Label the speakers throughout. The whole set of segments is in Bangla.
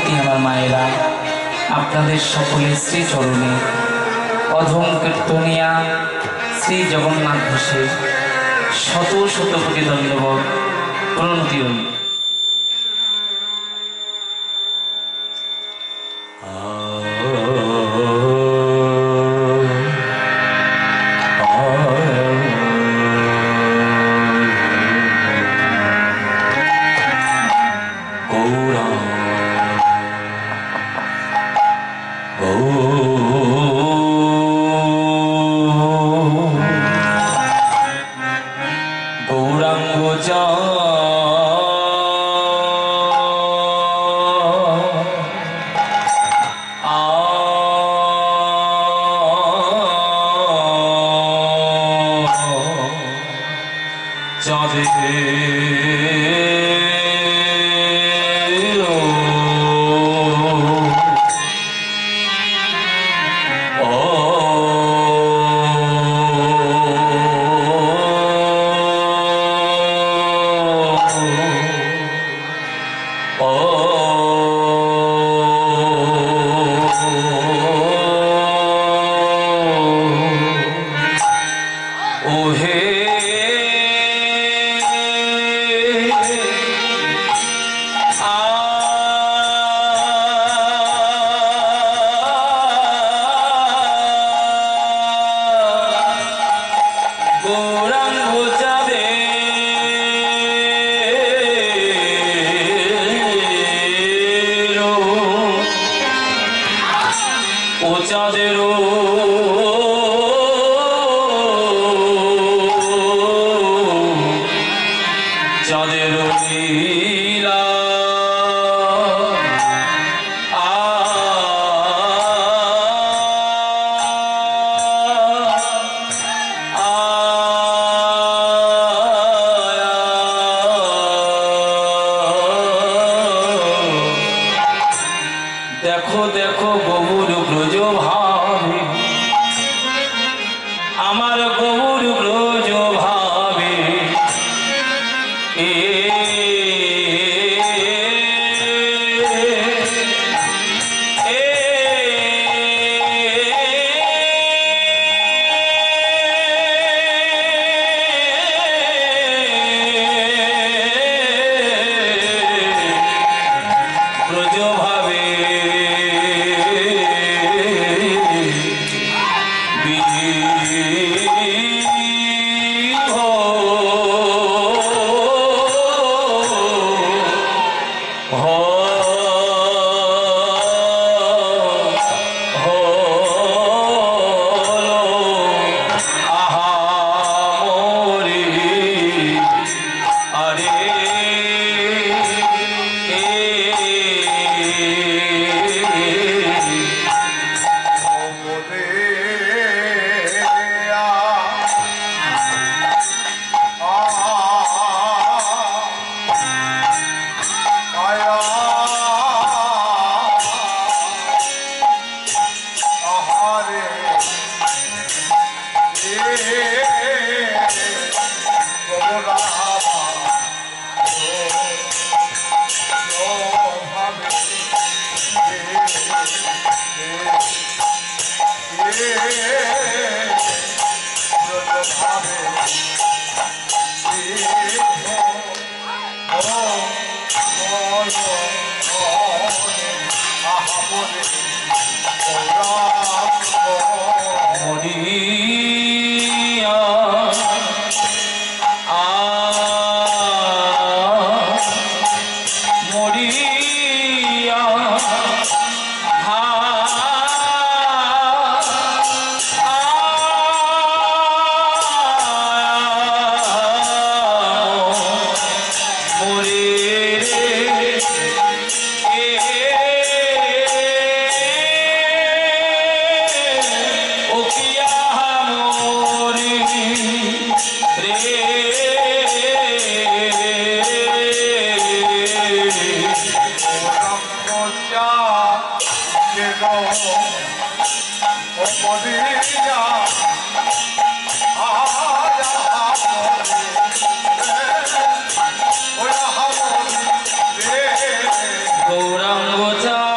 Speaker 1: প্রতি আমার মায়েরা আপনাদের সকলের শ্রী চরণে অধম কীর্তনিয়া শ্রী জগন্নাথ ঘোষের শত শত কোটি ধন্যবাদ প্রণতি হই। দেখো দেখো গৌর ব্রজ ভাবে, আমার গৌর ব্রজ ভাবে গৌরাঙ্গ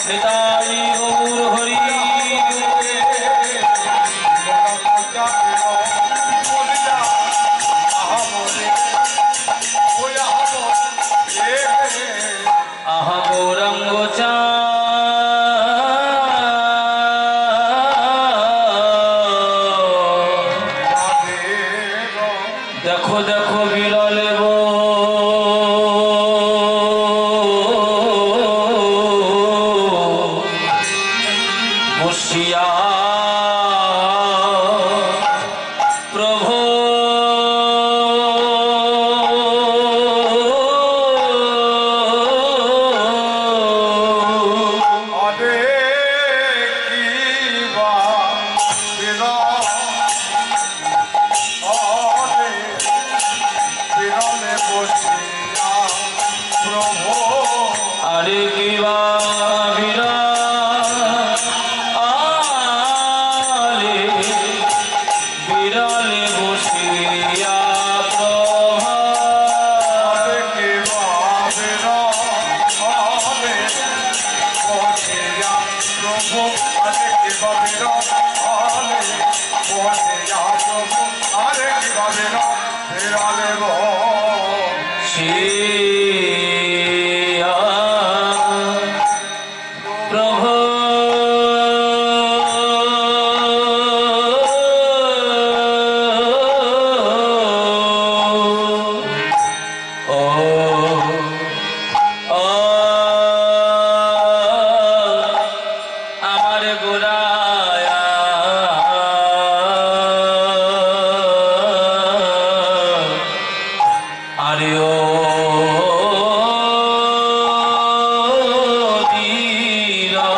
Speaker 1: নিতাই গৌর হরি আহা গৌরাঙ্গ চা দেখো দেখো বিরলে বসিয়া প্রভু আরে কিবা বিরলে বসিয়া প্রভু আমার গোরায়া আরে ও বীরা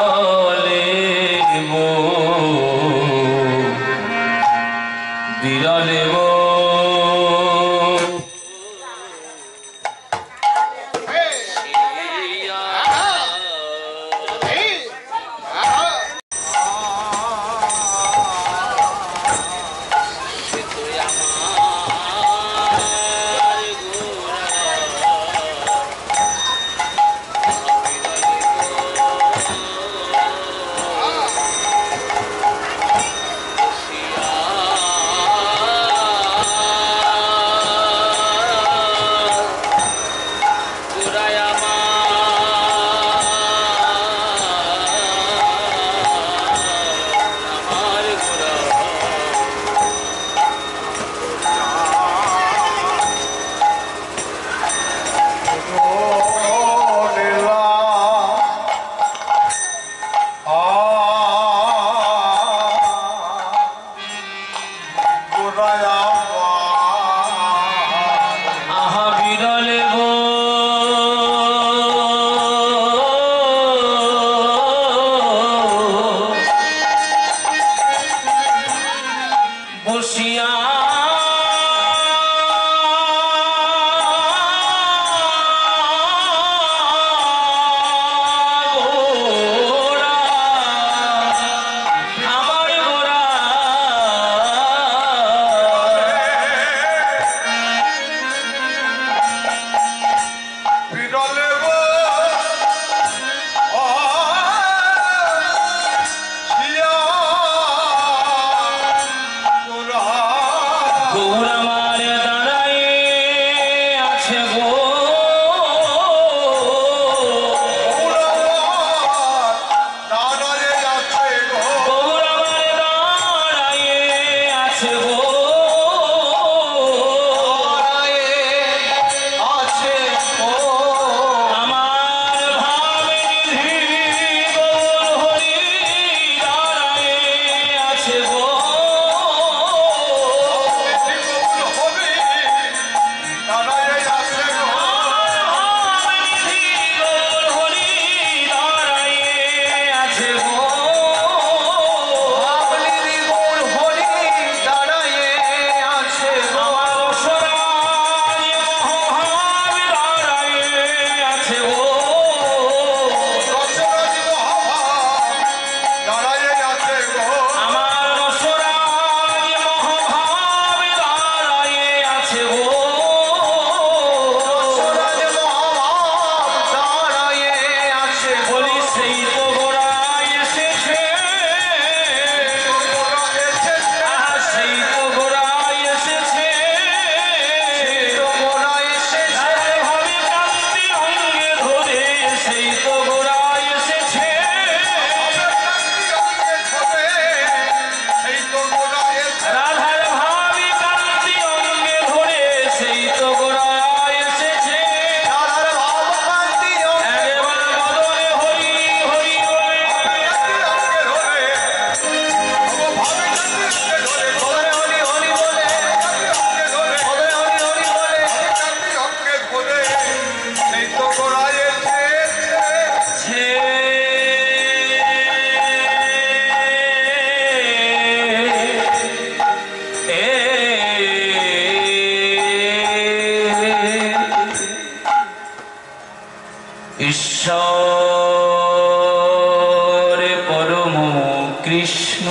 Speaker 1: কৃষ্ণ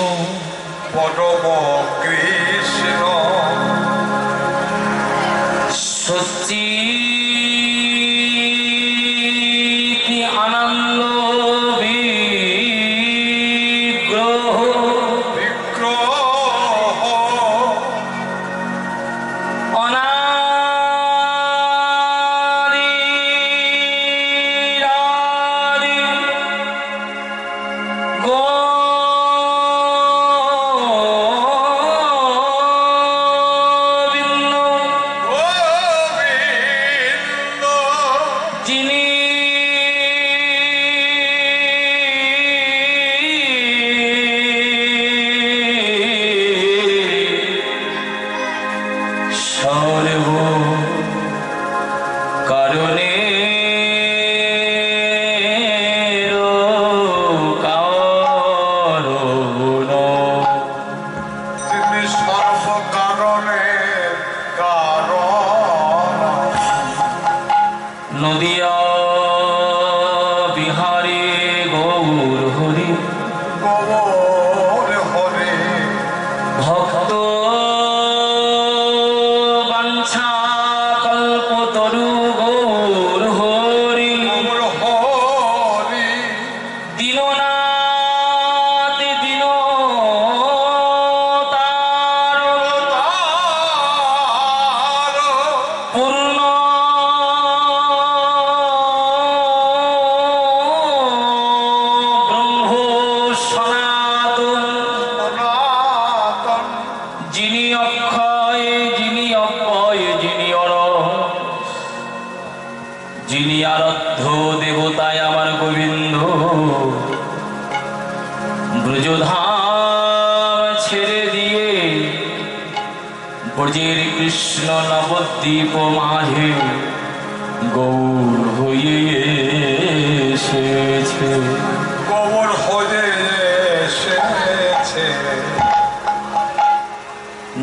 Speaker 2: পরম কৃষ্ণ
Speaker 1: সচ্চি আনন্দ বিগ্রহ
Speaker 2: বিগ্রহ
Speaker 1: নদিয়া বিহারে গৌর হরি
Speaker 2: গৌর হরি
Speaker 1: ভক্ত বাঞ্ছা কল্পতরু গৌর হরি
Speaker 2: গৌর হরি
Speaker 1: দীননাথ দীন পূর্ণ ব্রহ্ম সনাতন যিনি অক্ষয় যিনি অক্ষয় যিনি যিনি আরাধ্য দেবতায় আমার গোবিন্দ ব্রজধাম ছেড়ে দিয়ে ব্রজের কৃষ্ণ নবদ্বীপ মাঝে গৌর হয়ে এসেছে
Speaker 2: গৌর হয়ে এসেছে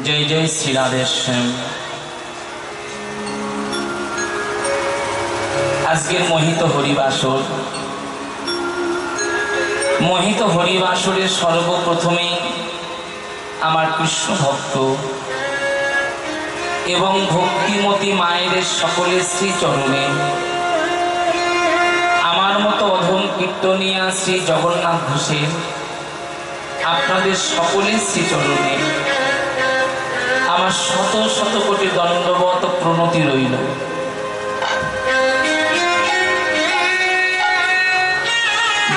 Speaker 1: জয় জয় শ্রী রাধেশ্যাম। আজকের মোহিত হরিবাসর হরিবাসরের সর্বপ্রথমে আমার কৃষ্ণ ভক্ত এবং ভক্তিমতী মায়েদের সকলের শ্রী চরণে আমার মতো অধম কীর্তনিয়া শ্রী জগন্নাথ ঘোষের আপনাদের সকলের শ্রী চরণে আমার শত শত কোটি দণ্ডবত প্রণতি রইল।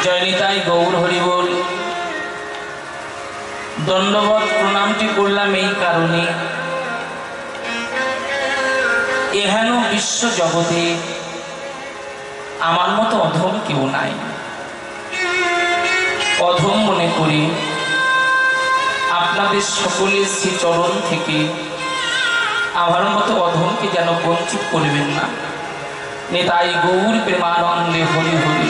Speaker 1: জয়নিতাই গৌর হরি বল। দণ্ডবত প্রণামটি করলাম এই কারণে, এহেন বিশ্ব জগতে আমার মতো অধম কেউ নাই। অধম মনে করি আপনাদের সকলের শ্রী চরণ থেকে আমার মতো অধমকে যেন বঞ্চিত করবেন না। নেতাই গৌর প্রেমানন্দে হরি হরি।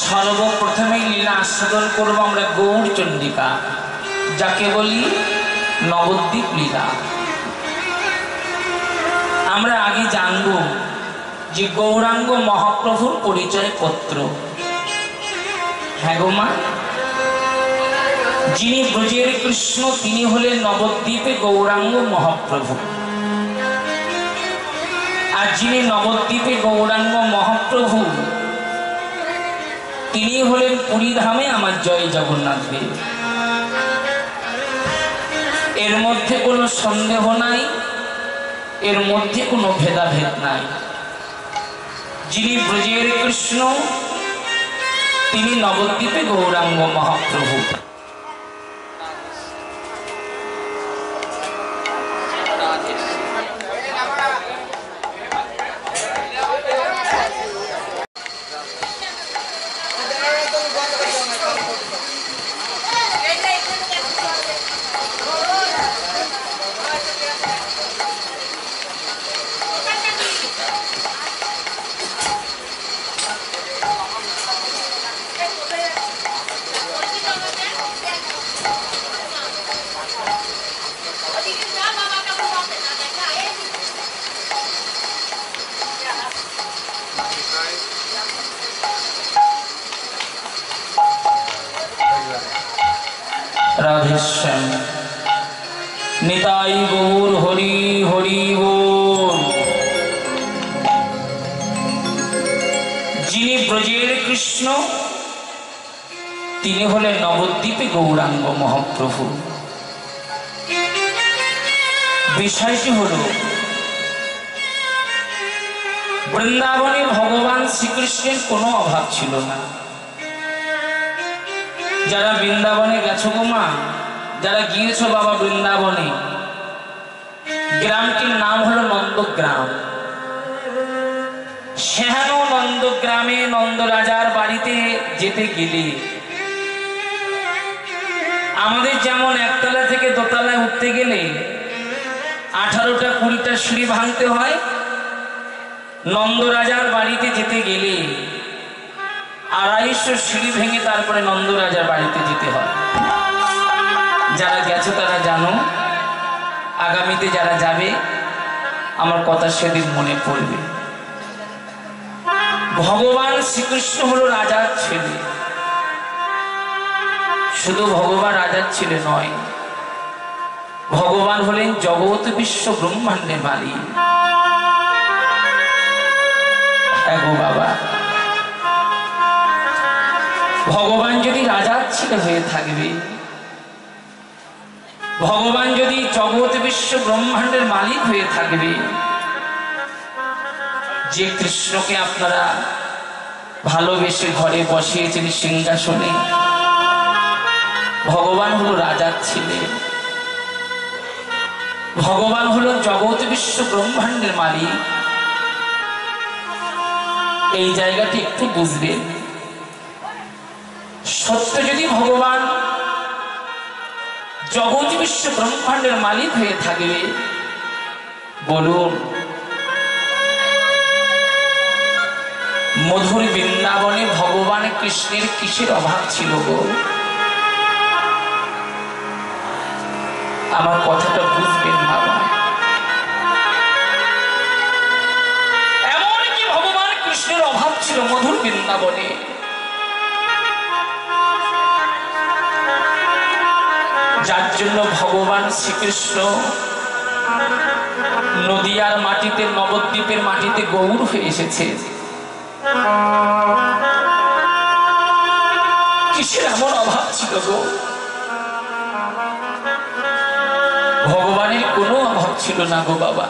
Speaker 1: সর্বপ্রথমেই লীলা আস্বাদন করবো আমরা গৌর চন্ডিকা, যাকে বলি নবদ্বীপ লীলা। আমরা আগে জানব যে গৌরাঙ্গ মহাপ্রভুর পরিচয় পত্র। হ্যাঁ গো মা, যিনি ব্রজের কৃষ্ণ তিনি হলেন নবদ্বীপে গৌরাঙ্গ মহাপ্রভু, আর যিনি নবদ্বীপে গৌরাঙ্গ মহাপ্রভু তিনি হলেন পুরীধামে আমার জয় জগন্নাথ দেব। এর মধ্যে কোনো সন্দেহ নাই, এর মধ্যে কোনো ভেদাভেদ নাই। যিনি ব্রজের কৃষ্ণ তিনি নবদ্বীপে গৌরাঙ্গ মহাপ্রভু। রাধেশ্যাম নিতাই গৌর হরি হরি বল। যিনি ব্রজের কৃষ্ণ তিনি হলেন নবদ্বীপে গৌরাঙ্গ মহাপ্রভু। বিষয়টি হল বৃন্দাবনে ভগবান শ্রীকৃষ্ণের কোনো অভাব ছিল না। যারা বৃন্দাবনে গেছো গো মা, যারা গিয়েছো বাবা বৃন্দাবনে, গ্রামটির নাম হলো নন্দগ্রাম। সেহানো নন্দগ্রামে নন্দ রাজার বাড়িতে যেতে গেলে আমাদের যেমন একতলা থেকে দোতলায় উঠতে গেলে 18টা 20টা সিঁড়ি ভাঙতে হয়, নন্দ রাজার বাড়িতে যেতে গেলে 250 সিঁড়ি ভেঙে তারপরে নন্দ রাজার বাড়িতে যেতে হয়। যারা গেছে তারা জানো, আগামীতে যারা যাবে আমার কথা সেদিন মনে পড়বে। ভগবান শ্রীকৃষ্ণ হলো রাজার ছেলে। শুধু ভগবান রাজার ছেলে নয়, ভগবান হলেন জগৎ বিশ্ব ব্রহ্মাণ্ডের মালিক। গো বাবা, ভগবান যদি রাজার ছেলে হয়ে থাকবে, ভগবান যদি জগৎ বিশ্ব ব্রহ্মাণ্ডের মালিক হয়ে থাকবে, যে কৃষ্ণকে আপনারা ভালোবেসে ঘরে বসিয়েছেন সিংহাসনে, ভগবান হলো রাজার ছেলে, ভগবান হলো জগৎ বিশ্ব ব্রহ্মাণ্ডের মালিক। এই জায়গাটি একটু বুঝবেন। সত্য যদি ভগবান জগৎ বিশ্ব ব্রহ্মাণ্ডের মালিক হয়ে থাকবে, বলুন মধুর বৃন্দাবনে ভগবান কৃষ্ণের কিসের অভাব ছিল গো? আমার কথাটা বুঝবেন বাবা। এমন কি ভগবান কৃষ্ণের অভাব ছিল মধুর বৃন্দাবনে? যার জন্য ভগবান শ্রীকৃষ্ণ নদিয়ার মাটিতে, নবদ্বীপের মাটিতে গৌর হয়ে এসেছে। কিসের এমন অভাব ছিল গো? ভগবানের কোনো অভাব ছিল না গো বাবা।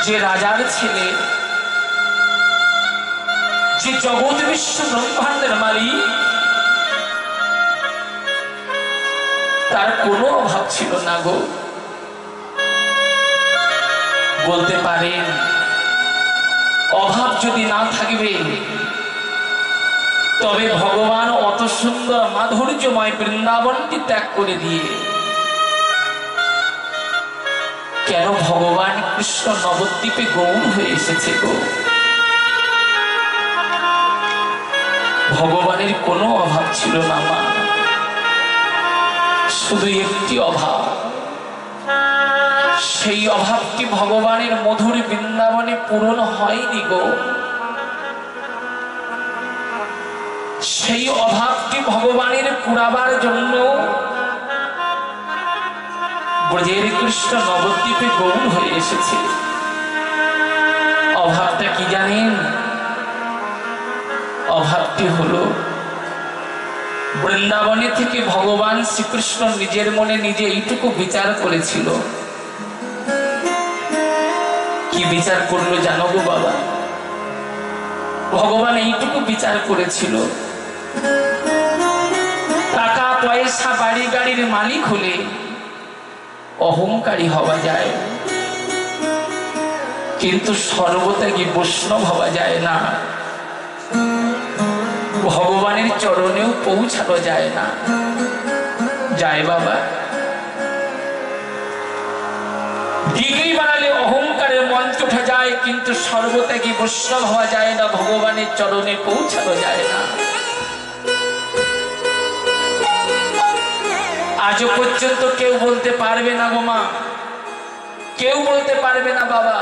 Speaker 1: যে রাজার ছেলে, যে জগৎ বিশ্ব ব্রহ্মাণ্ডের মালিক, তার কোনো অভাব ছিল না গো। বলতে পারেন অভাব যদি না থাকবে তবে ভগবান অত সুন্দর মাধুর্যময় বৃন্দাবনটি ত্যাগ করে দিয়ে কেন ভগবান কৃষ্ণ নবদ্বীপে গৌর হয়ে এসেছে গো? ভগবানের কোনো অভাব ছিল না মা, শুধু একটি অভাব। সেই অভাবটি ভগবানের মধুর বৃন্দাবনে পূরণ হয়নি গো। সেই অভাবটি ভগবানের পুরাবার জন্য ব্রজের কৃষ্ণ নবদ্বীপে গৌর হয়ে এসেছে। অভাবটা কি জানেন? অভাবটি হলো বৃন্দাবনে থেকে ভগবান শ্রীকৃষ্ণ নিজের মনে নিজে এইটুকু বিচার করেছিল। কি বিচার করলো জানো গো বাবা? ভগবান এইটুকু বিচার করেছিল, টাকা পয়সা বাড়ি গাড়ির মালিক হলে অহংকারী হওয়া যায়, কিন্তু সর্বত্যাগী বৈষ্ণব হওয়া যায় না। ভগবানের চরণেও পৌঁছানো যায় না। যায় বাবা? ডিগ্রি বানালে অহংকারের মঞ্চ ওঠা যায়, কিন্তু সর্বত্যাগী বৈষ্ণব হওয়া যায় না, ভগবানের চরণে পৌঁছানো যায় না। আজও পর্যন্ত কেউ বলতে পারবে না গো মা, কেউ বলতে পারবে না বাবা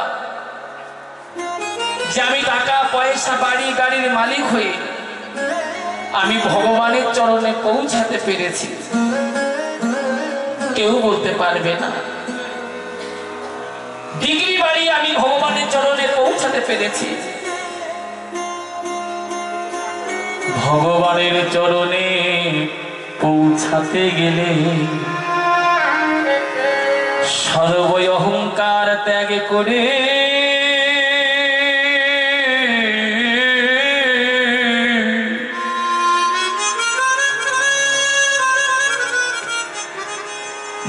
Speaker 1: যে আমি টাকা পয়সা বাড়ি গাড়ির মালিক হয়ে আমি ভগবানের চরণে পৌঁছাতে পেরেছি, কেউ বলতে পারবে না। ডিগ্রি বাড়ি আমি ভগবানের চরণে পৌঁছাতে পেরেছি। ভগবানের চরণে পৌঁছাতে গেলে সর্ব অহংকার ত্যাগ করে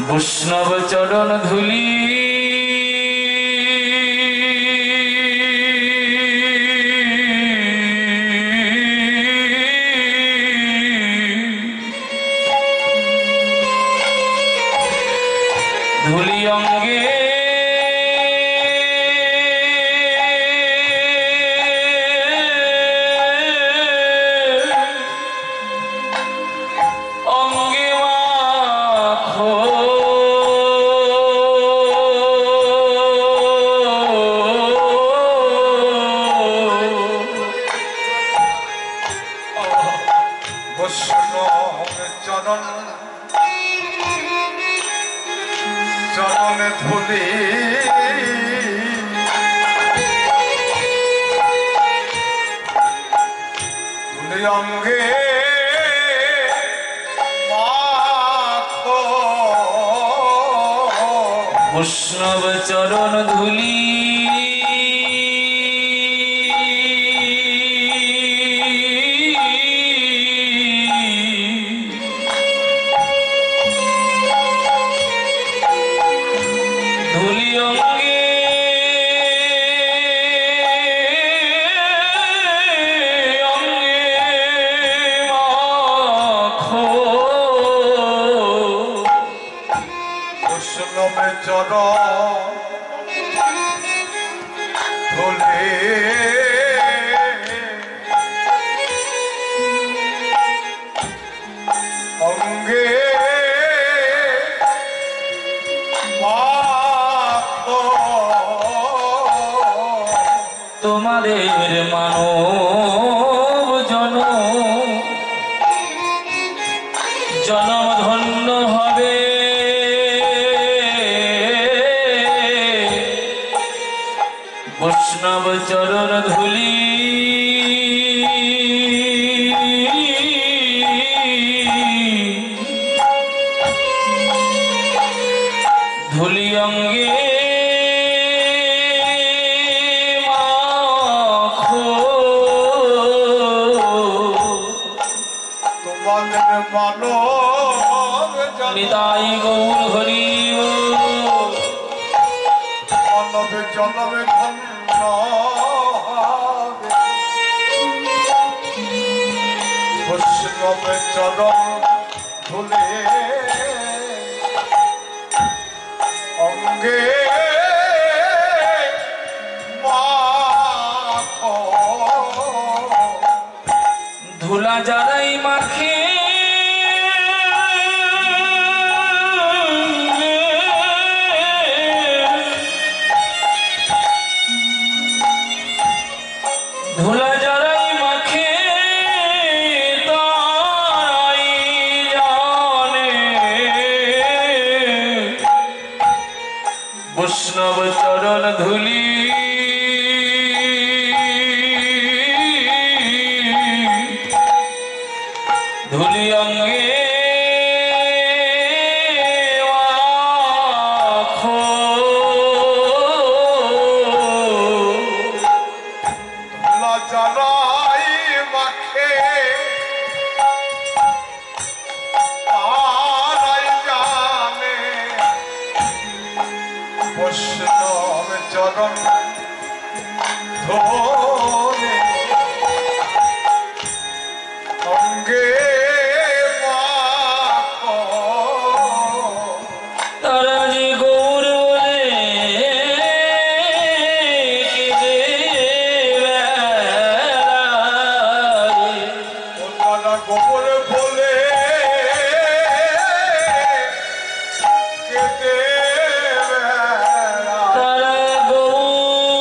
Speaker 1: বৈষ্ণব চরণ ধুলি ধুলি অঙ্গে
Speaker 2: চরণে ধুলি ধুলি অঙ্গে মাখো
Speaker 1: বৈষ্ণব চরণ ধুলি
Speaker 2: অঙ্গে মাখো
Speaker 1: তোমাদের মানব জনম ধন্য হবে বৈষ্ণব চরণ ধুলি ধুলি অঙ্গে মাখো
Speaker 2: তোমাদের মানব
Speaker 1: নিতাই গৌর হরি
Speaker 2: মানবে জনমে ধন্য হবে বৈষ্ণবে চরণ ধুলে অঙ্গে মাখো
Speaker 1: ধুলা যারাই মাখে ধুলা যারাই মাখে তারাই জানে বৈষ্ণব চরণ ধুলি ধুলি অঙ্গে মাখো
Speaker 2: যারাই মাখে তারাই জানে বৈষ্ণব চরণ ধরে অঙ্গে মাখো
Speaker 1: তারা যে গৌর বলে কেঁদে বেড়ায়
Speaker 2: ওনারা গোবর বলে কেঁদে বেড়ায়।
Speaker 1: তারা গৌর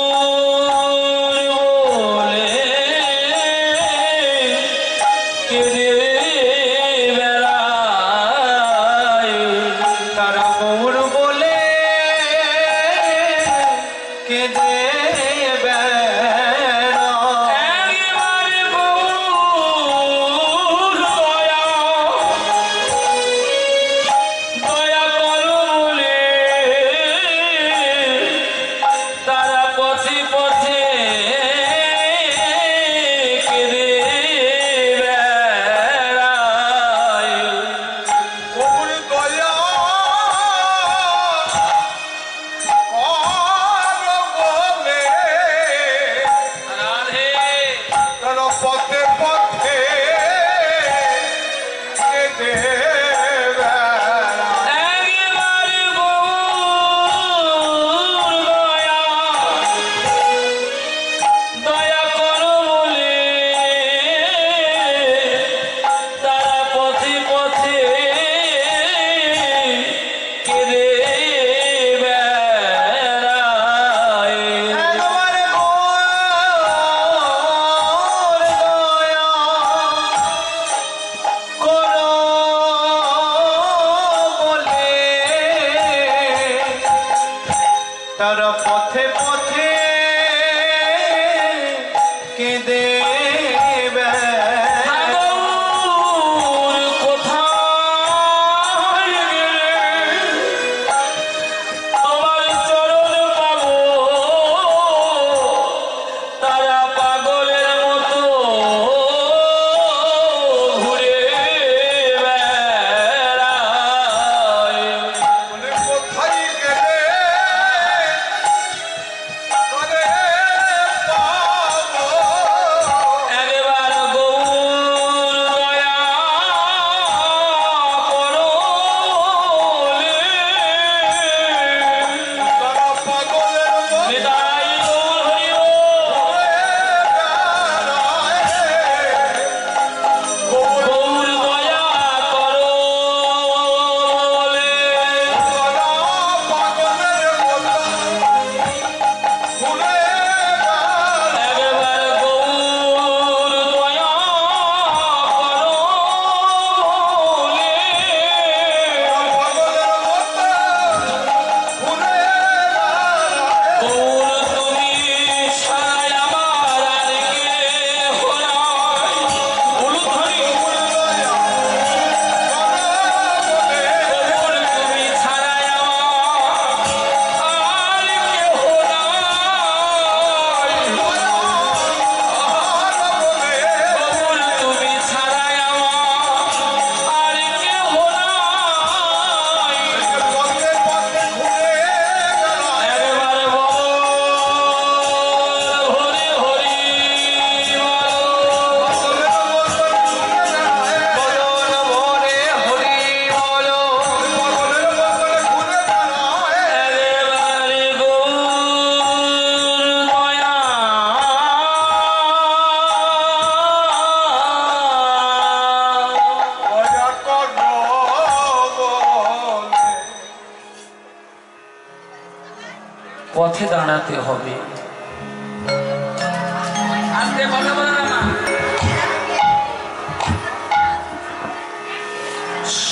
Speaker 1: পথে দাঁড়াতে হবে।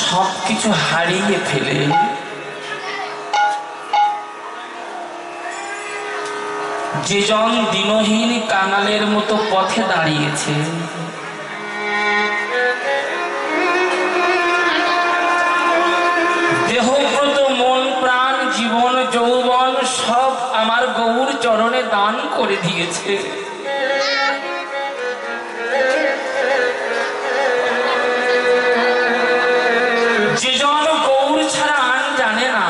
Speaker 1: সবকিছু হারিয়ে ফেলে যেজন দিনহীন কাঙালের মতো পথে দাঁড়িয়েছে, দেহব্রত মন প্রাণ জীবন যৌবন সব আমার গৌর চরণে দান করে দিয়েছে। যেজন গৌর ছাড়া আন জানে না,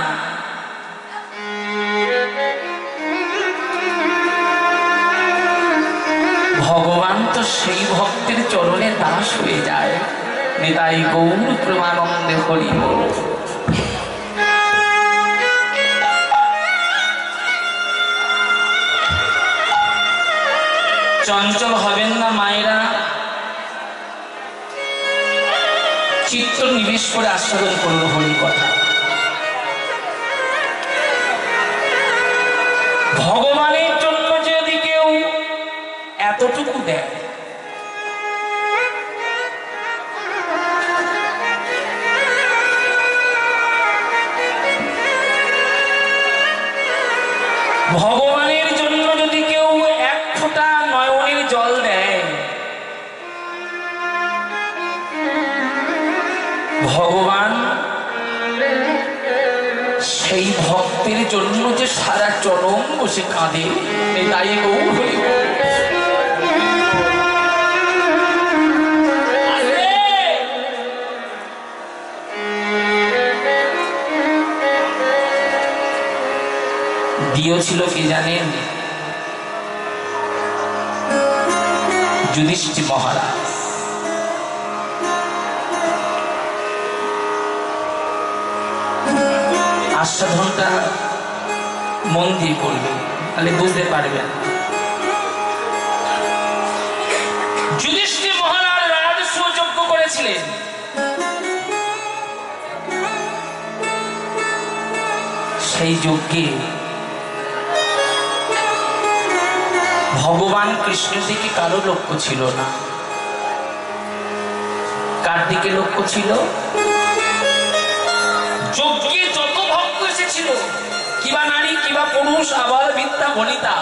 Speaker 1: ভগবান তো সেই ভক্তের চরণে দাস হয়ে যায়। নিতাই গৌর প্রেমানন্দে হরি বল। চঞ্চল হবেন না মায়েরা, চিত্ত নিবেশ করে আস্বাদন করল হরি কথা। ভগবানের জন্য যদি কেউ এতটুকু দেয়, ভগবানের জন্য যদি বসে কাঁদে। এই দায়ে গৌর হরি বল। দিয়েছিল কি জানেন? যুধিষ্ঠির মহারাজ। আস্বাদনটা মন দিয়ে করবেন, তাহলে বুঝতে পারবেন। যুধিষ্ঠির মহারাজ রাজস্ব যজ্ঞ করেছিলেন। সেই যজ্ঞে ভগবান কৃষ্ণের দিকে কারো লক্ষ্য ছিল না। কার দিকে লক্ষ্য ছিল? যজ্ঞে যত ভক্ত এসেছিল, কিবা নারী কিবা পুরুষ, আবার বিদ্যা বনিতা,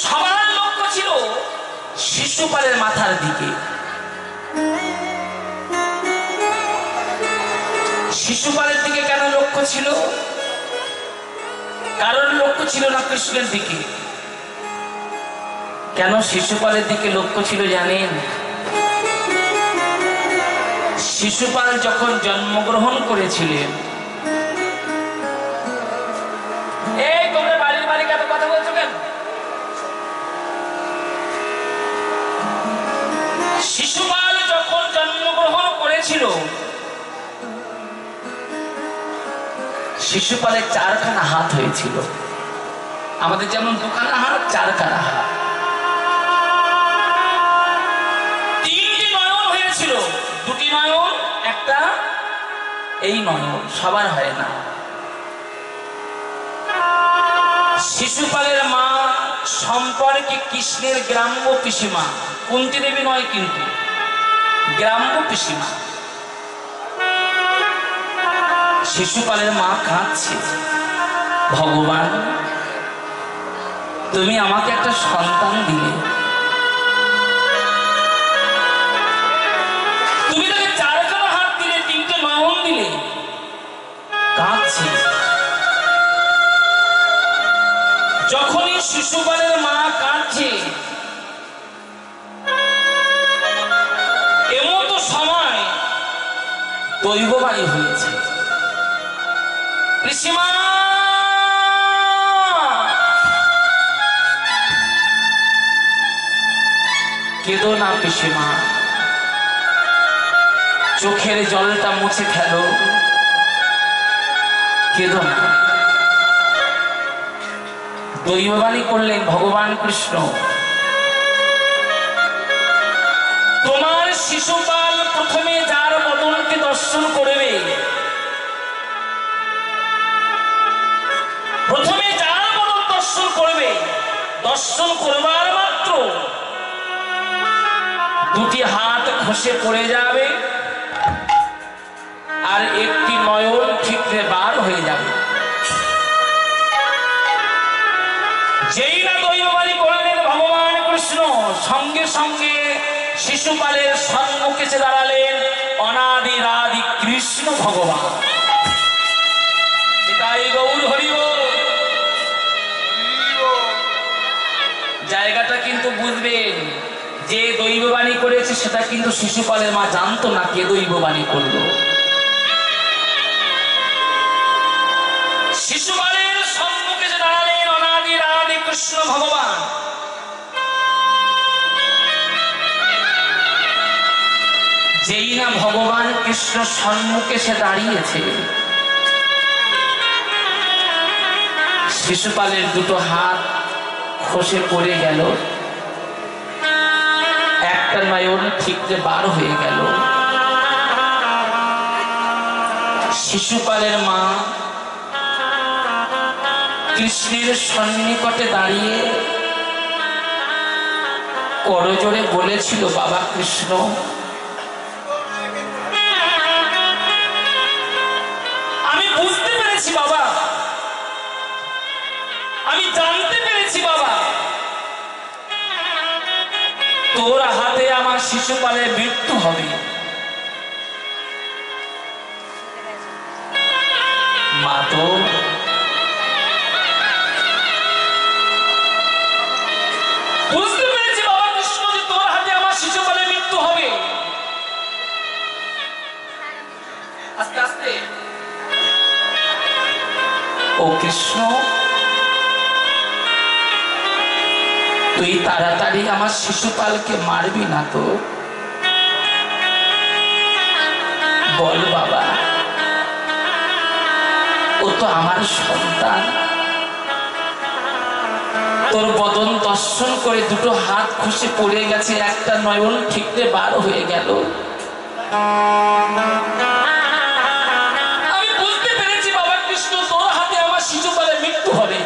Speaker 1: সবার লক্ষ্য ছিল শিশুপালের মাথার দিকে। শিশুপালের দিকে কেন লক্ষ্য ছিল? কারোর লক্ষ্য ছিল না কৃষ্ণের দিকে। কেন শিশুপালের দিকে লক্ষ্য ছিল জানেন? শিশুপাল যখন জন্মগ্রহণ করেছিলেন, এই তোমরা বাড়ির মালিক এত কথা বলছো কেন? শিশুপাল যখন জন্মগ্রহণ করেছিল, শিশুপালের 4খানা হাত হয়েছিল। আমাদের যেমন 2খানা হাত, 4খানা হাত। 3টি নয়ন হয়েছিল, 2টি নয়ন, একটা এই নয়ন, সবার হয় না। শিশুপালের মা সম্পর্কে কৃষ্ণের গ্রাম্য পিসিমা, কুন্তী দেবী নয় কিন্তু, গ্রাম্য পিসিমা। শিশুপালের মা কাঁদছে, ভগবান তুমি আমাকে একটা সন্তান দিলে, তুমি তাকে 4খানা হাত দিলে, 3টে নয়ন দিলে, কাঁদছে। যখনই শিশুপালের মা কাঁদছে, এমতো সময় দৈববাণী হয়েছে, পিসিমা কেঁদো না, পিসিমা চোখের জলটা মুছে ফেলো, কেঁদো না। দৈববাণী করলেন ভগবান কৃষ্ণ, তোমার শিশুপাল প্রথমে যার বদনকে দর্শন করবে, প্রথমে যার বদন দর্শন করবে, দর্শন করবার মাত্র 2টি হাত খসে পড়ে যাবে, আর 1টি নয়ন ঠিকরে বার হয়ে যাবে। যেই না দৈববাণী করলেন ভগবান কৃষ্ণ, সঙ্গে সঙ্গে শিশুপালের সম্মুখে এসে দাঁড়ালেন অনাদি রাদি কৃষ্ণ ভগবান। তাই গৌর হরি বল। জায়গাটা কিন্তু বুঝবেন, যে দৈববাণী করেছে সেটা কিন্তু শিশুপালের মা জানতো না কে দৈববাণী করলো। শিশুপালের সম্মুখে এসে দাঁড়ালেন অনাদি রাদি কৃষ্ণ ভগবান। যেই না ভগবান কৃষ্ণ সম্মুখে সে দাঁড়িয়েছে, শিশুপালের 2টো হাত খসে পড়ে গেল, একটা নয়ন ঠিকরে বার হয়ে গেল। শিশুপালের মা কৃষ্ণের সন্নিকটে দাঁড়িয়ে করজোড়ে বলেছিল, বাবা কৃষ্ণ আমি বুঝতে পেরেছি বাবা, আমি জানতে পেরেছি বাবা, তোর হাতে আমার শিশুপালের মৃত্যু হবে। মা তো বুঝতে পেরেছি বাবা কৃষ্ণ যে তোর হাতে আমার শিশুকালে মৃত্যু হবে। আস্তে আস্তে ও কৃষ্ণ, তুই তাড়াতাড়ি আমার শিশুপালকে মারবি না তো? বল বাবা, ও তো আমার সন্তান। তোর বদন দর্শন করে দুটো হাত খসে পড়ে গেছে, একটা নয়ন ঠিকরে বার হয়ে গেল। আমি বুঝতে পেরেছি বাবা কৃষ্ণ তোর হাতে আমার শিশুকালে মৃত্যু হবে।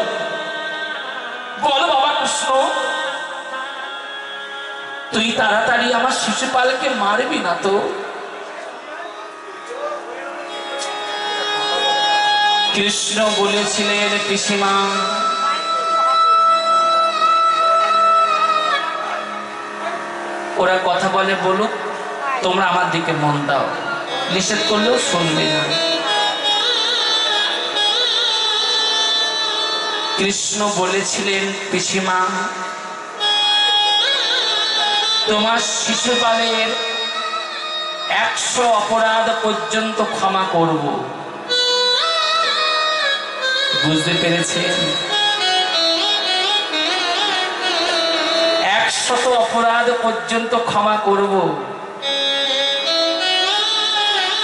Speaker 1: বল বাবা কৃষ্ণ, তুই তাড়াতাড়ি আমার শিশুপালকে মারবি না তো? কৃষ্ণ বলেছিলেন, পিসিমা ওরা কথা বলে বলুক, তোমরা আমার দিকে মন দাও, নিষেধ করলেও শুনবে না। কৃষ্ণ বলেছিলেন, পিসিমা তোমার শিশুপালের 100 অপরাধ পর্যন্ত ক্ষমা করব। বুঝতে পেরেছেন? 100 অপরাধ পর্যন্ত ক্ষমা করব,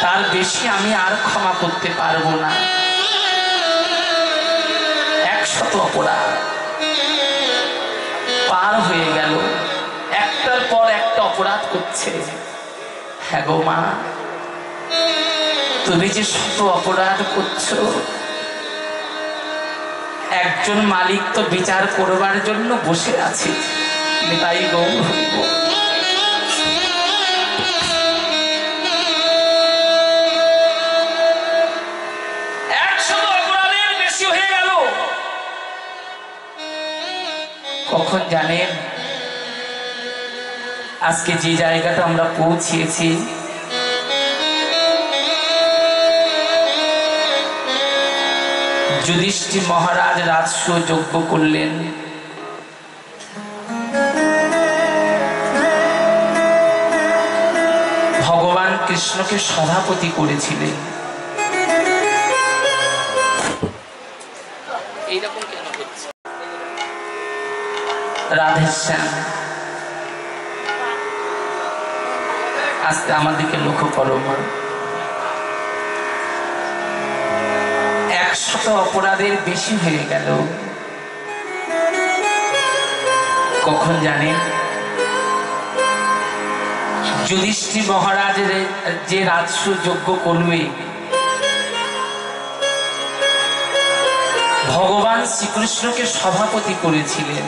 Speaker 1: তার বেশি আমি আর ক্ষমা করতে পারবো না। 100 অপরাধ পার হয়ে গেল, একটার পর একটা অপরাধ করছে। হ্যাঁ গো মা, তুমি যে 100 অপরাধ করছো, একজন মালিক তো বিচার করবার জন্য বসে আছে। তাই গৌর হইব। অপরাধের বেশি হয়ে গেল। কখন জানেন? আজকে যে জায়গাটা আমরা পৌঁছেছি, যুধিষ্ঠির মহারাজ রাজস্ব যজ্ঞ করলেন। ভগবান কৃষ্ণকে সভাপতি করেছিলেন। এইরকম কেন হচ্ছে? রাধেশ্যাম, আজকে আমার দিকে লক্ষ্য করো মা। 100 অপরাধের বেশি হয়ে গেল। কখন জানেন? যুধিষ্ঠির মহারাজের যে রাজস্ব যজ্ঞ করবে, ভগবান শ্রীকৃষ্ণকে সভাপতি করেছিলেন।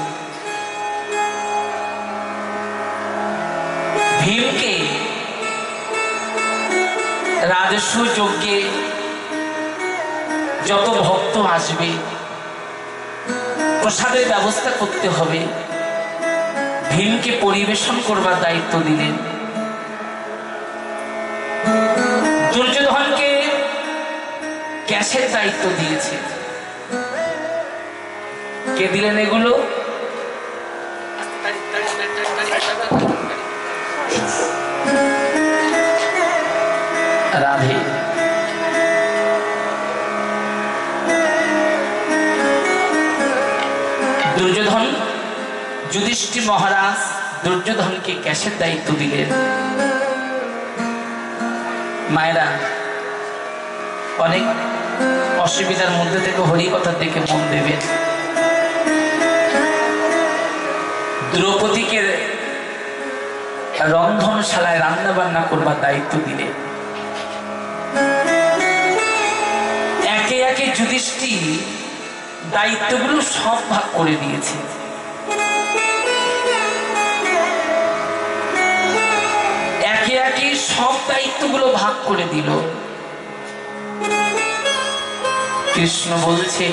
Speaker 1: ভীমকে রাজস্ব যজ্ঞে যত ভক্ত আসবে প্রসাদের ব্যবস্থা করতে হবে, ভীমকে পরিবেশন করবার দায়িত্ব দিলেন। দুর্যোধনকে গ্যাসের দায়িত্ব দিয়েছে। কে দিলেন এগুলো? রাধে। দুর্যোধন, যুধিষ্ঠির মহারাজ দুর্যোধনকে গ্যাসের দায়িত্ব দিলেন। মায়েরা, অনেক অসুবিধার মধ্যে থেকে হরি কথার দিকে মন দেবেন। দ্রৌপদীকে রন্ধনশালায় রান্না বান্না করবার দায়িত্ব দিলেন। একে একে যুধিষ্ঠির দায়িত্বগুলো সব ভাগ করে দিয়েছে। একে একে সব দায়িত্বগুলো ভাগ করে দিল। কৃষ্ণ বলছে,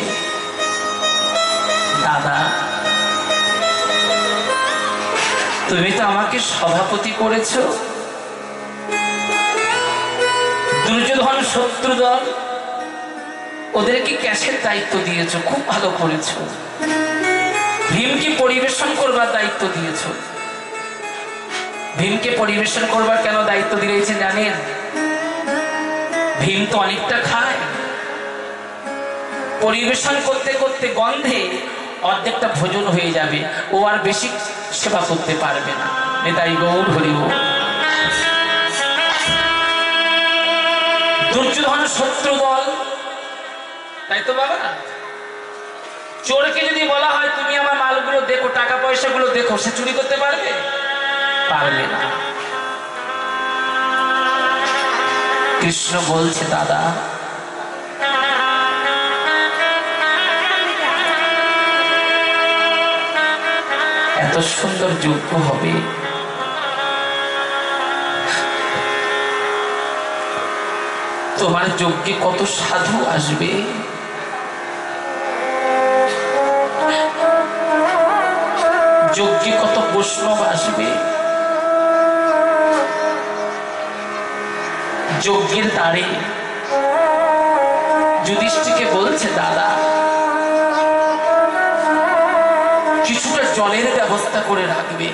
Speaker 1: দাদা তুমি তো আমাকে সভাপতি করেছো, দুর্যোধন শত্রুদল ওদেরকে ক্যাশের দায়িত্ব দিয়েছো, খুব ভালো করেছো, ভীমকে পরিবেশন করবার দায়িত্ব দিয়েছ। ভীমকে পরিবেশন করবার কেন দায়িত্ব দিয়েছেন জানেন? ভীম তো অনেকটা খায়, পরিবেশন করতে করতে গন্ধে অর্ধেকটা ভোজন হয়ে যাবে, ও আর বেশি সেবা করতে পারবে না। তাই গৌর হরি বল। দুর্যোধন শত্রু দল, তাই তো বাবা। চোরকে যদি বলা হয় তুমি আমার মালগুলো দেখো, টাকা পয়সাগুলো দেখো, সে চুরি করতে পারবে? পারবে না। কৃষ্ণ বলছে দাদা এত সুন্দর যজ্ঞ হবে, তোমার যজ্ঞে কত সাধু আসবে, যজ্ঞে কত বৈষ্ণব আসবে, যজ্ঞের দ্বারে যুধিষ্ঠিরকে বলছে দাদা কিছুটা জলের ব্যবস্থা করে রাখবে।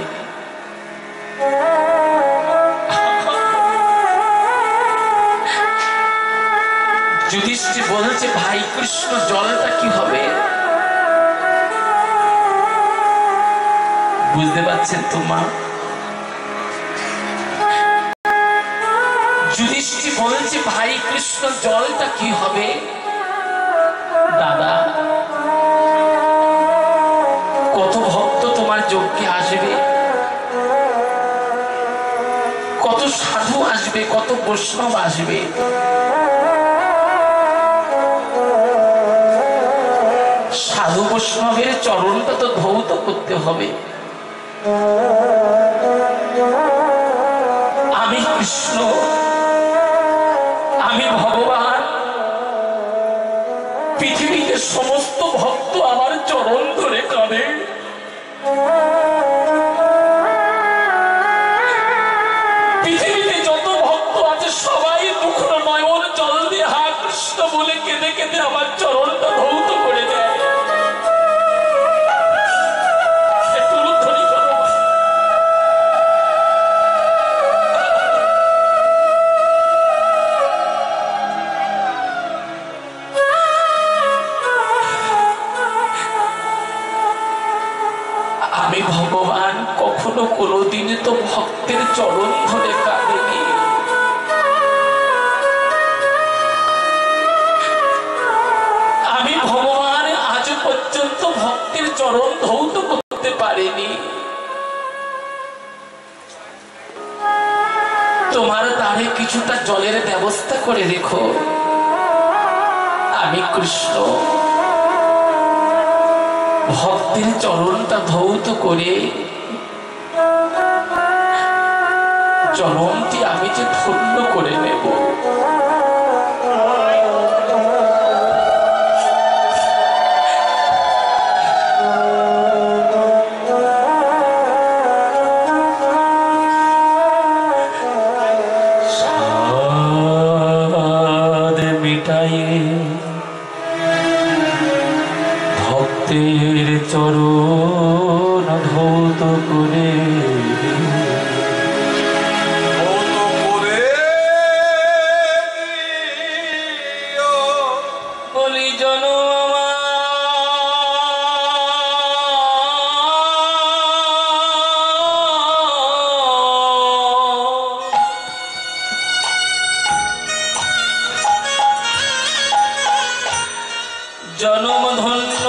Speaker 1: যুধিষ্ঠির বলছে ভাই কৃষ্ণ জলটা কি হবে? বুঝতে পারছেন তো মা? যুধিষ্ঠির বলছে ভাই কৃষ্ণ জলটা কি হবে? দাদা কত ভক্ত তোমার যজ্ঞে আসবে, কত সাধু আসবে, কত বৈষ্ণব আসবে, সাধু বৈষ্ণবের চরণটা তো ধৌত করতে হবে। আমি কৃষ্ণ, আমি ভগবান, পৃথিবীতে সমস্ত ভক্ত আমার চরণ ধরে কাঁদে, পৃথিবীতে যত ভক্ত আছে সবাই মুখর নয়ন জল দিয়ে হা কৃষ্ণ বলে কেঁদে কেঁদে আমার চরণটা ধৌত করে দেয়। আমি ভগবান কখনো কোনোদিনই তো ভক্তের চরণ ধরে কাঁদেনি, আমি ভগবান আজ পর্যন্ত ভক্তের চরণ ধৌত করতে পারিনি। তোমার দ্বারে কিছুটা জলের ব্যবস্থা করে রেখো, আমি কৃষ্ণ ভক্তের চরণটা ধৌত করে চরণটি আমি যে ধন্য করে নেব। সাদ মিটায়ে ভক্তের চরণ ধৌত করে বলি জনমা জনম ধন্য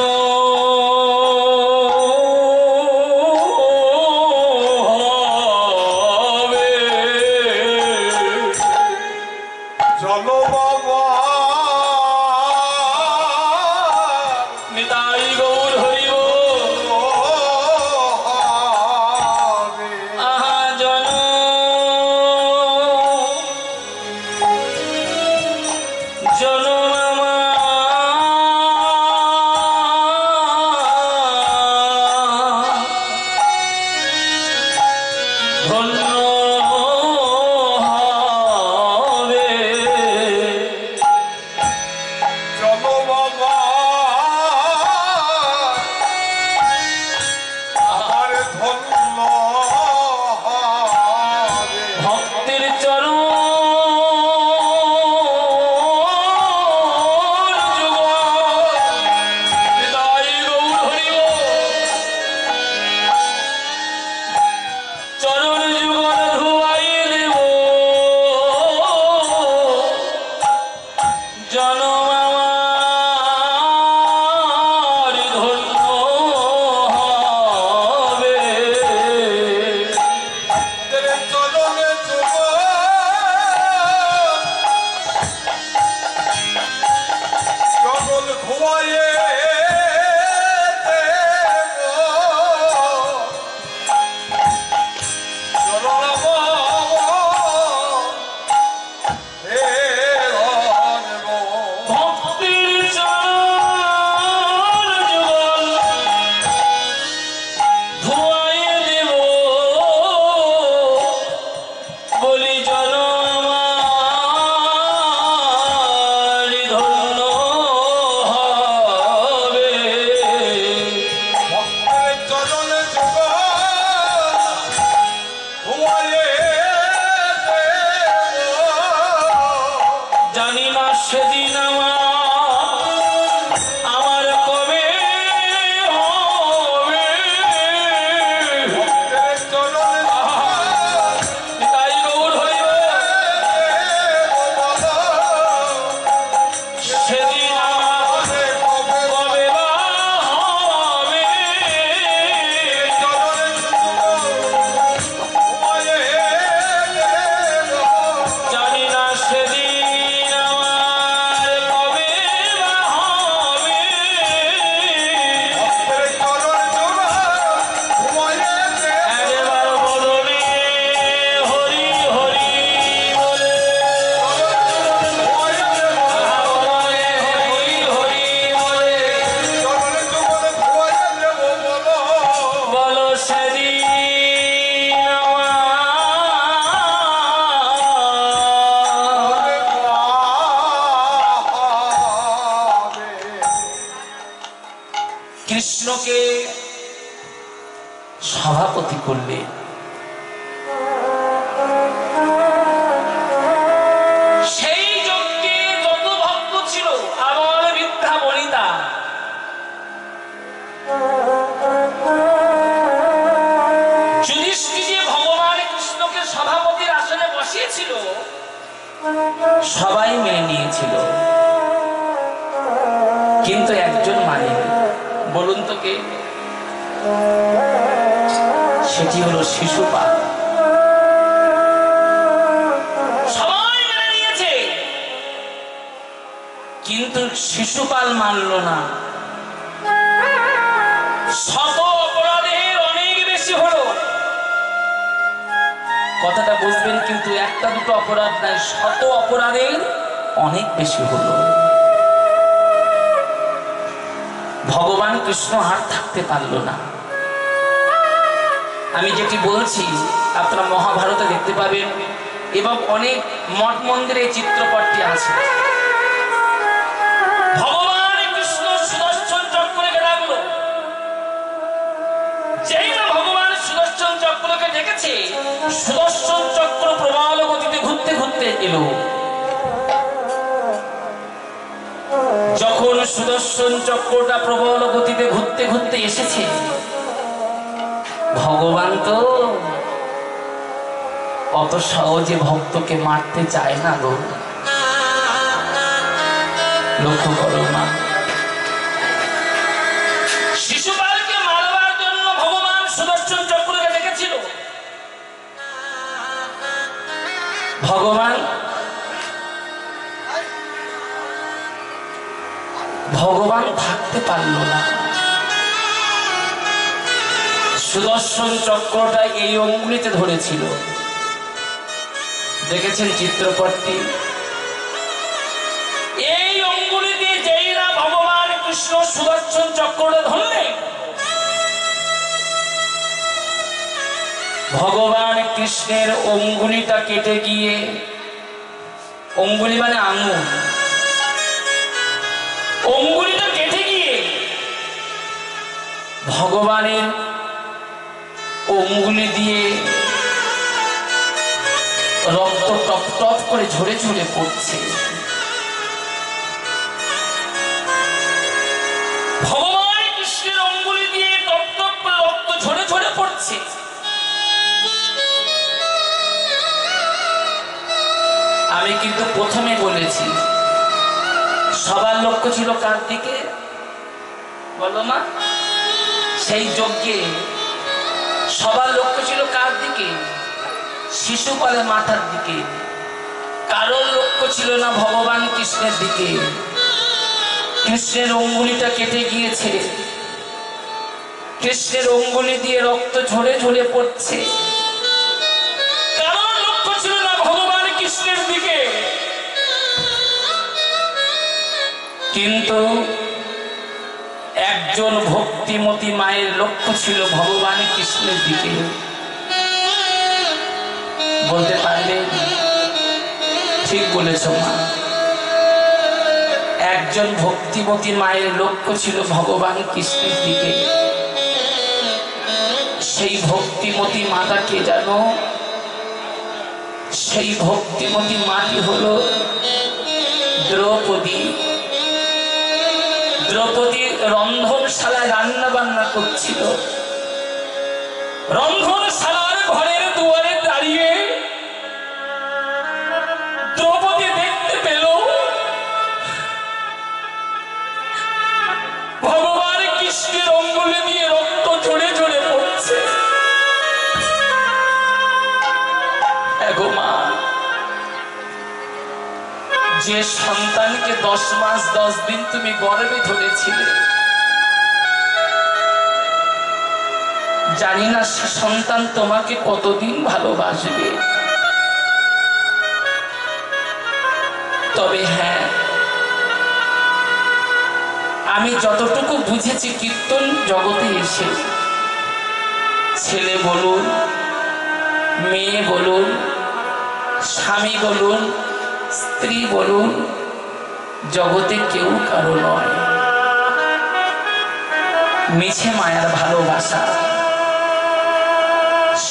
Speaker 1: কৃষ্ণকে সভাপতি করলে। সেই যজ্ঞে যত ভক্ত ছিল, আবার বৃদ্ধা বনিতা, যুধিষ্ঠির যে ভগবান কৃষ্ণকে সভাপতির আসনে বসিয়েছিল, সবাই মেনে নিয়েছিল, কিন্তু একজন মানেনি। বলুন তো কে? সেটি হলো শিশুপাল। সবাই মেনে নিয়েছে, কিন্তু শিশুপাল মানল না। শত অপরাধের অনেক বেশি হলো। কথাটা বুঝবেন, কিন্তু একটা দুটো অপরাধ নাই, শত অপরাধের অনেক বেশি হলো। ভগবান কৃষ্ণ আর থাকতে পারল না। আমি যেটি বলছি আপনারা মহাভারতে দেখতে পাবেন, এবং অনেক মঠ মন্দিরে চিত্রপটটি আছে। ভগবান কৃষ্ণ সুদর্শন চক্রকে ডাকলো। যেই না ভগবান সুদর্শন চক্রকে ডেকেছে, সুদর্শন চক্র প্রবল গতিতে ঘুরতে ঘুরতে এলো। যখন সুদর্শন চক্রটা প্রবল গতিতে ঘুরতে ঘুরতে এসেছে, ভগবান তো অত সহজে ভক্তকে মারতে চায় না গো। লক্ষ্য করো না, শিশুপালকে মারবার জন্য ভগবান সুদর্শন চক্রকে ডেকেছিল। ভগবান থাকতে পারল না। সুদর্শন চক্রটা এই অঙ্গুলিতে ধরেছিল, দেখেছেন চিত্রপটটি? এই অঙ্গুলিতে যেই না ভগবান কৃষ্ণ সুদর্শন চক্রটা ধরলে, ভগবান কৃষ্ণের অঙ্গুলিটা কেটে গিয়ে, অঙ্গুলি মানে আঙুল, অঙ্গুলিটা কেটে গিয়ে ভগবানের অঙ্গুলি দিয়ে রক্ত টপ টপ করে ঝরে ঝরে পড়ছে। ভগবান কৃষ্ণের অঙ্গুলি দিয়ে টপ টপ করে রক্ত ঝরে ঝরে পড়ছে। আমি কিন্তু প্রথমে বলেছি, সবার লক্ষ্য ছিল কার দিকে? বলো মা। সেই যজ্ঞে সবার লক্ষ্য ছিল কার দিকে? শিশুপালের মাথার দিকে। কারোর লক্ষ্য ছিল না ভগবান কৃষ্ণের দিকে। কৃষ্ণের অঙ্গুলিটা কেটে গিয়েছে, কৃষ্ণের অঙ্গুলি দিয়ে রক্ত ঝরে ঝরে পড়ছে। কারোর লক্ষ্য ছিল না ভগবান কৃষ্ণের দিকে। কিন্তু একজন ভক্তিমতী মায়ের লক্ষ্য ছিল ভগবান কৃষ্ণের দিকে। বলতে পারলে? ঠিক বলেছ মা। একজন ভক্তিমতী মায়ের লক্ষ্য ছিল ভগবান কৃষ্ণের দিকে। সেই ভক্তিমতী মাতা কে জানো? সেই ভক্তিমতী মাটি হলো দ্রৌপদী। দ্রৌপদী রন্ধনশালায় রান্না বান্না করছিল। রন্ধনশালার ঘরের দুয়ারে দাঁড়িয়ে দ্রৌপদী দেখতে পেল ভগবান কৃষ্ণের অঙ্গুলি দিয়ে রক্ত ঝরে ঝরে পড়ছে। এগো মা, যে সন্তানকে 10 মাস 10 দিন তুমি গর্ভে ধরেছিলে, জানি না সে সন্তান তোমাকে কতদিন ভালোবাসবে। তবে হ্যাঁ, আমি যতটুকু বুঝেছি কীর্তন জগতে এসে, ছেলে বলুন, মেয়ে বলুন, স্বামী বলুন, স্ত্রী বলুন, জগতে কেউ কারো নয়। মিছে মায়ার ভালোবাসা,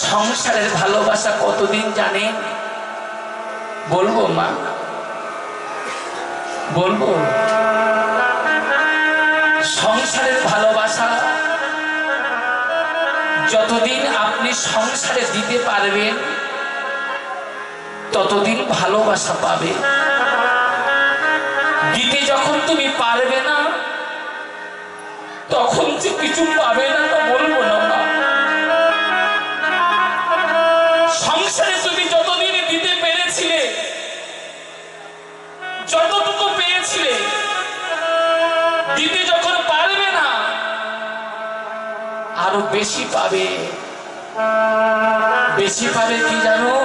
Speaker 1: সংসারের ভালোবাসা কতদিন জানে? বলবো মা, বলবো? সংসারের ভালোবাসা যতদিন আপনি সংসারে দিতে পারবেন ততদিন ভালোবাসা পাবে। দিতে যখন তুমি পারবে না তখন যে কিছু পাবে না তা বলবো না মা। সংসারে তুমি যতদিন দিতে পেরেছিলে, যতটুকু পেয়েছিলে, দিতে যখন পারবে না আরো বেশি পাবে। বেশি পাবে কি জানো?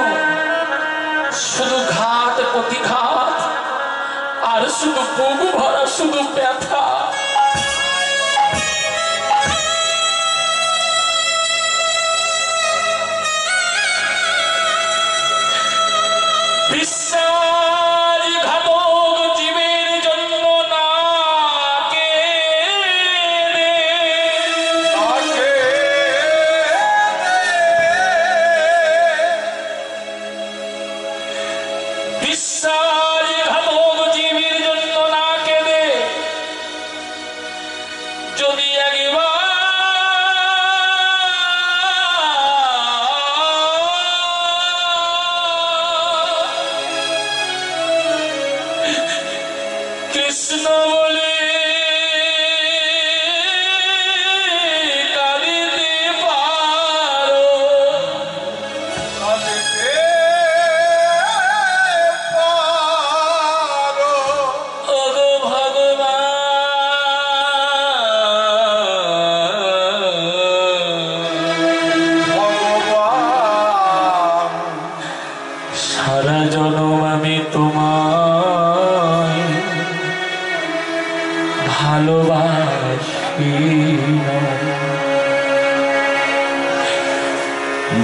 Speaker 1: শুধু ঘাত প্রতিঘাত, আর শুধু বুক ভরা শুধু ব্যথা।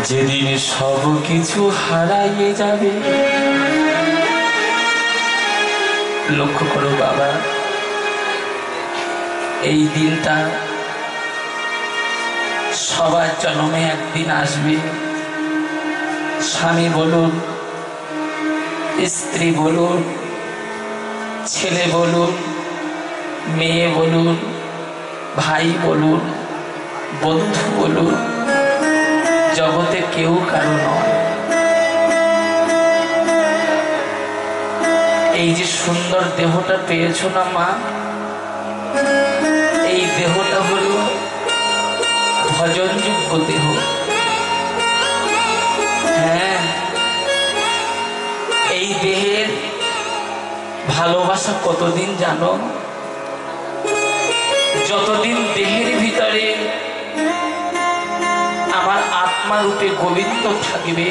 Speaker 1: যেদিন সব কিছু হারাইয়ে যাবে, লক্ষ্য করো বাবা, এই দিনটা সবার জন্মে একদিন আসবে। স্বামী বলুন, স্ত্রী বলুন, ছেলে বলুন, মেয়ে বলুন, ভাই বলুন, বন্ধু বলুন, জগতে কেউ কারো নয়। এই যে সুন্দর দেহটা পেয়েছো না মা, এই দেহটা হলো ভজনযোগ্য দেহ। হ্যাঁ, এই দেহের ভালোবাসা কতদিন জানো? যতদিন দেহের ভিতরে আমার আত্মা রূপে গোবিন্দ থাকবে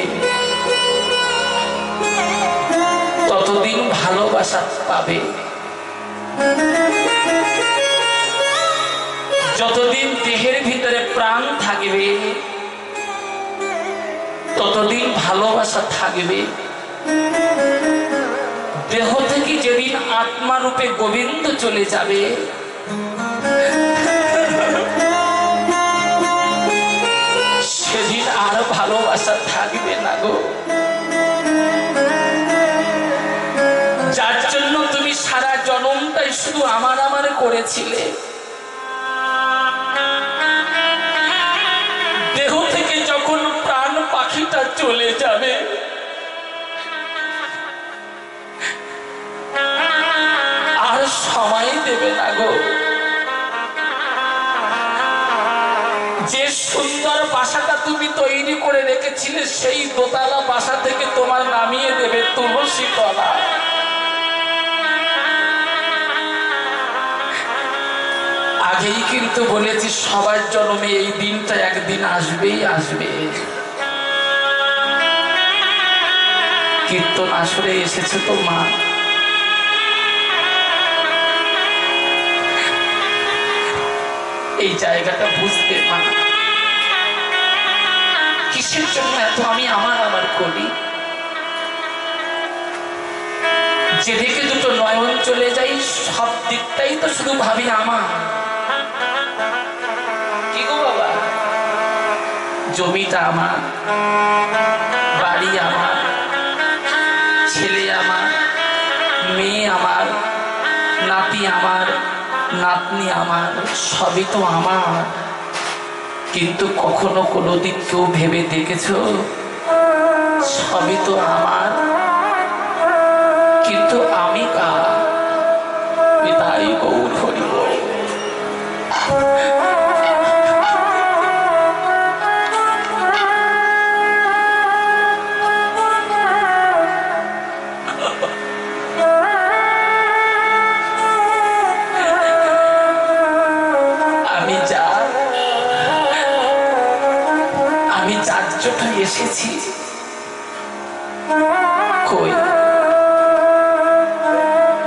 Speaker 1: ততদিন ভালোবাসা পাবে। যতদিন দেহের ভিতরে প্রাণ থাকবে ততদিন ভালোবাসা থাকবে। দেহ থেকে যেদিন আত্মা রূপে গোবিন্দ চলে যাবে সেদিন আর ভালোবাসা থাকবে না গো। যার জন্য তুমি সারা জন্মটাই শুধু আমার আমার করেছিলে, দেহ থেকে যখন প্রাণ পাখিটা চলে যাবে আর সময় দেবে না গো। যে সুন্দর বাসাটা তুমি তৈরি করে রেখেছিলে সেই দোতলা বাসা থেকে তোমার নামিয়ে দেবে তুলসী তলা। আগেই কিন্তু বলেছি সবার জন্মে এই দিনটা একদিন আসবেই আসবে। কীর্তন আসরে এসেছে তো মা, এই জায়গাটা বুঝতে মা, কিসের জন্য এত আমি আমার আমার করি। যেদিকে দুটো নয়ন চলে যাই সব দিকটাই তো শুধু ভাবি আমার। জমিটা আমার, বাড়ি আমার, ছেলে আমার, মেয়ে আমার, নাতি আমার, নাতনি আমার, সবই তো আমার। কিন্তু কখনো কোনোদিন কেউ ভেবে দেখেছো সবই তো আমার, কিন্তু আমি কার? পিতাই গৌর হরি বল। আমি যার জন্য এসেছি, কই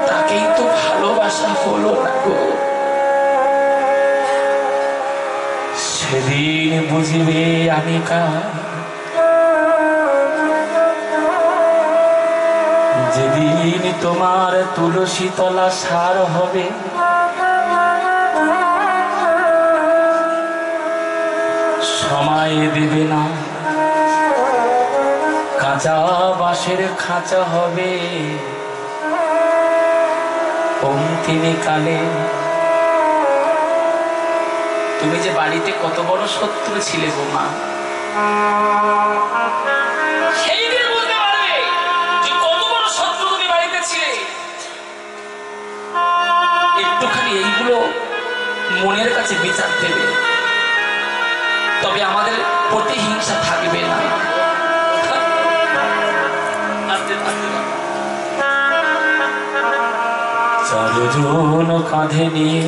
Speaker 1: তাকেই তো ভালোবাসা হলো না গো। সেদিন বুঝিবে আমি কার, যেদিন তোমার তুলসী তলা সার হবে, সময় দেবে না, কাঁচা বাঁশের খাঁচা হবে। অন্তিমে কালে তুমি যে বাড়িতে কত বড় শত্রু ছিলে গো মা, সেই দিন বুঝতে পারবে যে কত বড় শত্রু তুমি বাড়িতে ছিলে। একটুখানি এইগুলো মনের কাছে বিচার দেবে, তবে আমাদের প্রতিহিংসা থাকবে না। চারজন কাঁধে নিয়ে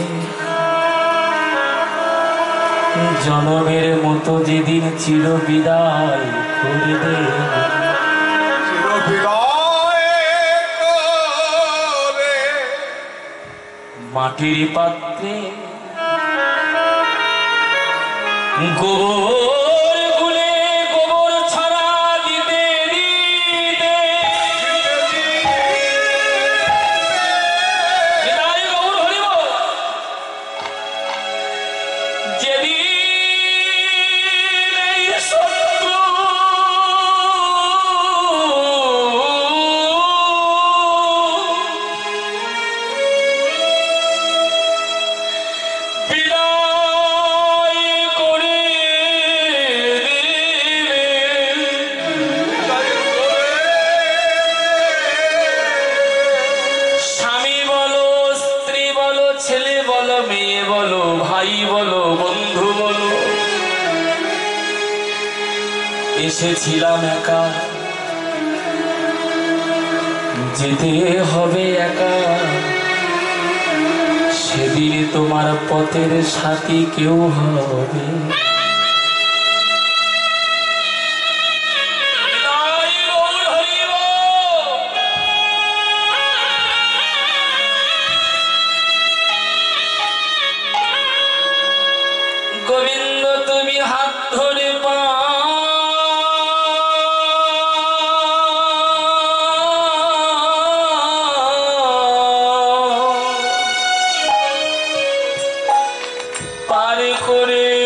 Speaker 1: জনমের মতো যেদিন চির বিদায় করবে, মাটির পাত্রে গোবর গুলে গোবর ছড়া দিতে দিতে যেদিন শত্রু মেয়ে বলো, ভাই বলো, বন্ধু বলো, এসেছিলাম একা, যেতে হবে একা। সেদিন তোমার পথের সাথী কেউ হবে, গোবিন্দ তুমি হাত ধরে পার করে